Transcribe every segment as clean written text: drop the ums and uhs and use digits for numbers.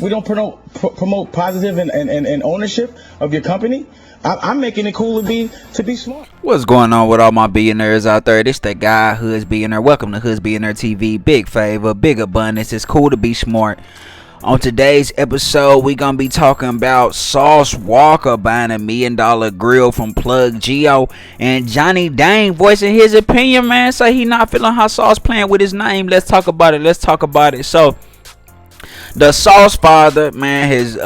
We don't promote positive and ownership of your company. I'm making it cool to be smart. What's going on with all my billionaires out there? This the guy, Hoods Billionaire. Welcome to Hoods Billionaire TV. Big favor, big abundance. It's cool to be smart. On today's episode, we're going to be talking about Sauce Walka buying $1 million grill from Plug Geo, and Jhonny Dang voicing his opinion, man. Say he not feeling how Sauce playing with his name. Let's talk about it. So, the Sauce father, man, has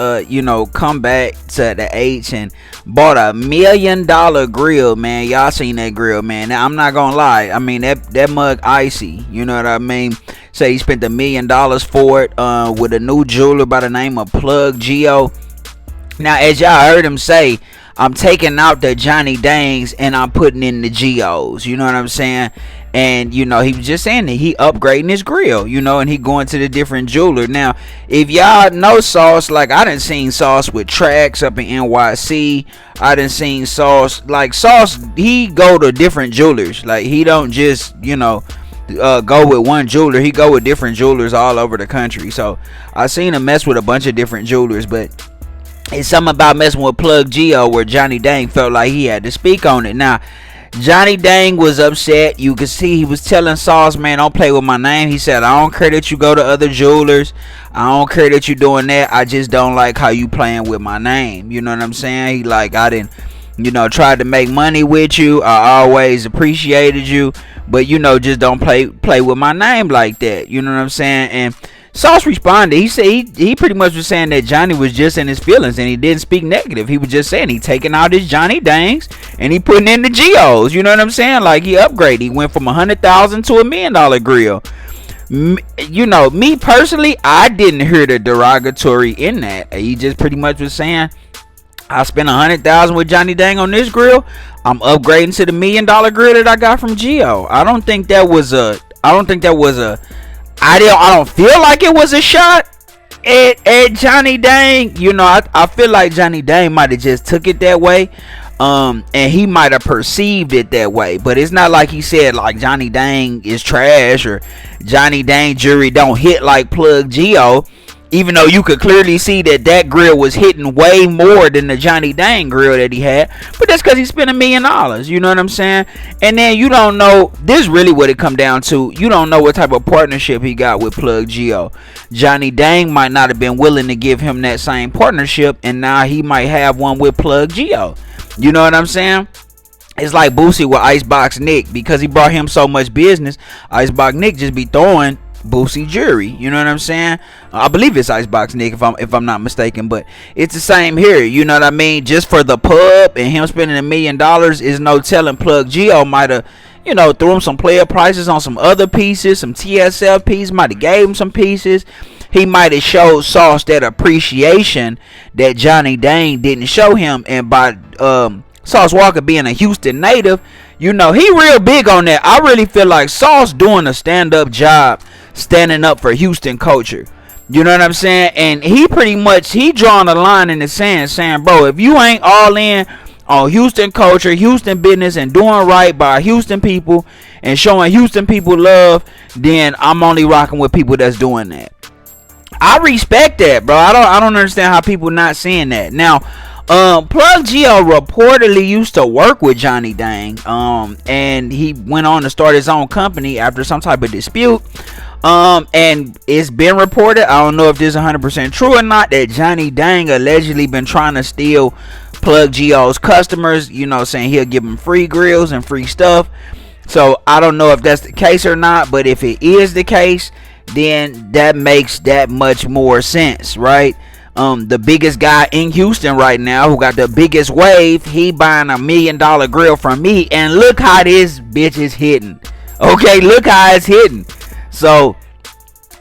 come back to the H and bought $1 million grill, man. Y'all seen that grill, man. Now, I'm not gonna lie, I mean that mug icy, you know what I mean. Say he spent $1 million for it, with a new jeweler by the name of Plug Geo. Now, as y'all heard him say, I'm taking out the Jhonny Dangs and I'm putting in the Geos, you know what I'm saying. And he was just saying that he upgrading his grill, and he going to the different jeweler. Now, if y'all know Sauce, like I done seen Sauce with tracks up in NYC. I done seen Sauce, he go to different jewelers. Like, he don't just go with one jeweler. He go with different jewelers all over the country. So I seen him mess with a bunch of different jewelers, but it's something about messing with Plug Geo where Jhonny Dang felt like he had to speak on it. Now, Jhonny Dang was upset. You could see he was telling Sauce, man, don't play with my name. He said, I don't care that you go to other jewelers. I don't care that you doing that. I just don't like how you playing with my name. You know what I'm saying? He like, I didn't, tried to make money with you. I always appreciated you. But, just don't play with my name like that. You know what I'm saying? And Sauce responded. He said he pretty much was saying that Jhonny was just in his feelings and he didn't speak negative. He was just saying he taking out his Jhonny Dangs and he putting in the Geos. You know what I'm saying? Like, he upgraded. He went from $100,000 to $1 million grill. Me personally, I didn't hear the derogatory in that. He just pretty much was saying, I spent $100,000 with Jhonny Dang on this grill. I'm upgrading to the $1 million grill that I got from Geo. I don't feel like it was a shot at Jhonny Dang. I feel like Jhonny Dang might have just took it that way. And he might have perceived it that way. But it's not like he said like Jhonny Dang is trash or Jhonny Dang jewelry don't hit like Plug Geo. Even though you could clearly see that grill was hitting way more than the Jhonny Dang grill that he had. But that's because he spent $1 million. You know what I'm saying? And then you don't know. This is really what it come down to. You don't know what type of partnership he got with Plug Geo. Jhonny Dang might not have been willing to give him that same partnership. And now he might have one with Plug Geo. You know what I'm saying? It's like Boosie with Icebox Nick. Because he brought him so much business, Icebox Nick just be throwing Boosie jury, you know what I'm saying? I believe it's Icebox Nick if I'm not mistaken, but it's the same here, you know what I mean? Just for the pub and him spending $1 million is no telling. Plug Geo might have, threw him some player prices on some other pieces, some TSF pieces, might have gave him some pieces. He might have showed Sauce that appreciation that Jhonny Dang didn't show him, and by Sauce Walka being a Houston native, he real big on that. I really feel like Sauce doing a stand-up job, standing up for Houston culture. You know what I'm saying? And he drawing a line in the sand saying, bro, if you ain't all in on Houston culture, Houston business, and doing right by Houston people and showing Houston people love, then I'm only rocking with people that's doing that. I respect that, bro. I don't understand how people not seeing that. Now, Plug Geo reportedly used to work with Jhonny Dang, and he went on to start his own company after some type of dispute. And it's been reported, I don't know if this is 100% true or not, that Jhonny Dang allegedly been trying to steal Plug Geo's customers, saying he'll give them free grills and free stuff. So I don't know if that's the case or not, but if it is the case, then that makes that much more sense, right? The biggest guy in Houston right now who got the biggest wave, he buying $1 million grill from me, and look how this bitch is hitting. Okay, look how it's hitting. So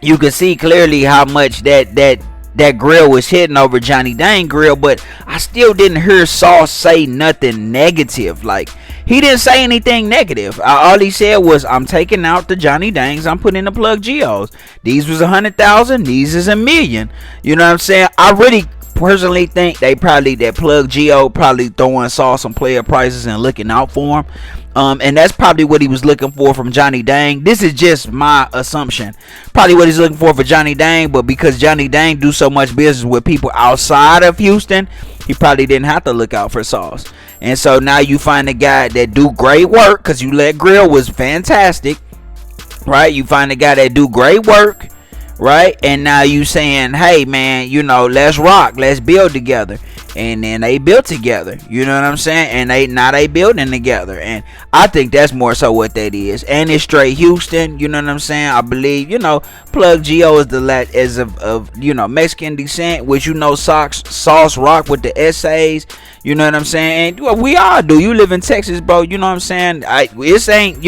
you can see clearly how much that grill was hitting over Jhonny Dang grill, but I still didn't hear Sauce say nothing negative. Like, he didn't say anything negative. All he said was, I'm taking out the Jhonny Dangs, I'm putting in the Plug Geos. These was $100,000, these is $1 million. You know what I'm saying? I really personally think that Plug Geo probably throwing Sauce some player prices and looking out for him. And that's probably what he was looking for from Jhonny Dang. This is just my assumption. Probably what he's looking for Jhonny Dang, but because Jhonny Dang do so much business with people outside of Houston, he probably didn't have to look out for Sauce. And so now you find a guy that do great work, because You Let Grill was fantastic, right? You find a guy that do great work, right? And now you saying, hey man, let's rock, let's build together. And then they built together, you know what I'm saying? And they building together, and I think that's more so what that is. And it's straight Houston, you know what I'm saying? I believe, Plug Geo is of Mexican descent, which Sauce rock with the essays, you know what I'm saying? And we all do. You live in Texas, bro, you know what I'm saying? This ain't,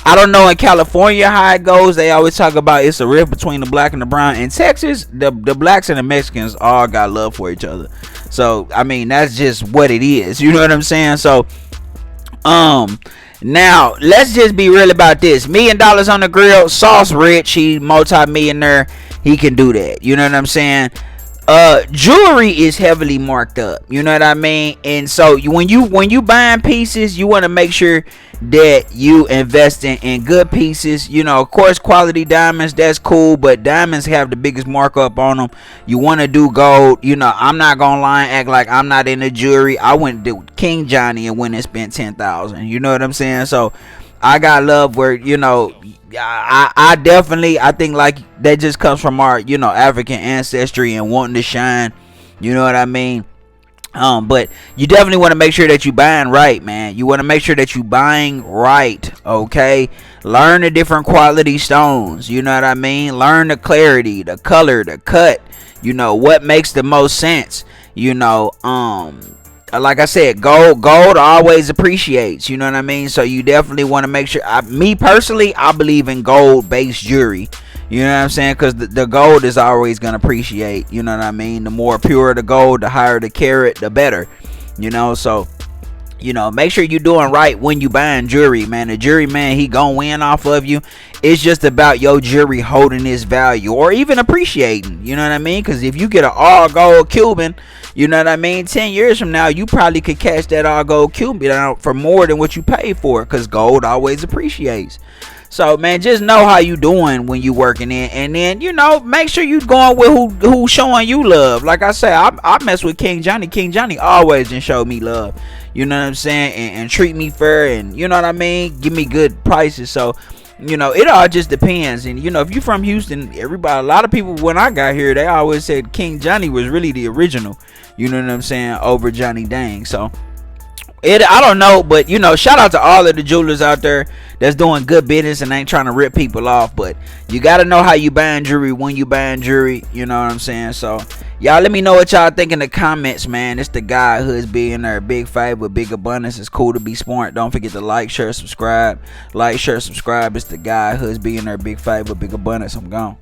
I don't know in California how it goes. They always talk about it's a rift between the black and the brown. In Texas, the blacks and the Mexicans all got love for each other. So I mean, that's just what it is, you know what I'm saying? So now let's just be real about this. $1 million on the grill. Sauce rich, he multi-millionaire, he can do that, you know what I'm saying? Jewelry is heavily marked up, you know what I mean? And so when you buying pieces, you want to make sure that you invest in good pieces. Of course, quality diamonds, that's cool, but diamonds have the biggest markup on them. You want to do gold. I'm not gonna lie and act like I'm not into jewelry. I went to King Jhonny and went and spent $10,000, you know what I'm saying? So I got love where, I think like that just comes from our, African ancestry and wanting to shine, you know what I mean? But you definitely want to make sure that you buying right, man. You want to make sure that you buying right, okay? Learn the different quality stones, you know what I mean? Learn the clarity, the color, the cut, what makes the most sense, like I said, gold always appreciates, you know what I mean? So you definitely want to make sure. Me personally, I believe in gold based jewelry, you know what I'm saying? Because the gold is always going to appreciate, you know what I mean? The more pure the gold, the higher the carat, the better, so make sure you're doing right when you buying jewelry, man. The jewelry man, he gonna win off of you. It's just about your jewelry holding its value or even appreciating, you know what I mean? Because if you get an all gold Cuban, you know what I mean, 10 years from now, you probably could cash that all gold Cuban out for more than what you paid for it, because gold always appreciates. So man, just know how you doing when you working in, and then make sure you going with who's showing you love. Like I say, I mess with King Jhonny. King Jhonny always just show me love, you know what I'm saying, and treat me fair, and you know what I mean, give me good prices. So it all just depends. And if you're from Houston, a lot of people when I got here, they always said King Jhonny was really the original, you know what I'm saying, over Jhonny Dang. So I don't know, but shout out to all of the jewelers out there that's doing good business and ain't trying to rip people off. But you got to know how you buying jewelry when you buying jewelry, you know what I'm saying? So y'all let me know what y'all think in the comments, man. It's the guy who's being there, big favor, big abundance. It's cool to be smart. Don't forget to like, share, subscribe. Like, share, subscribe. It's the guy who's being there, big favor, big abundance. I'm gone.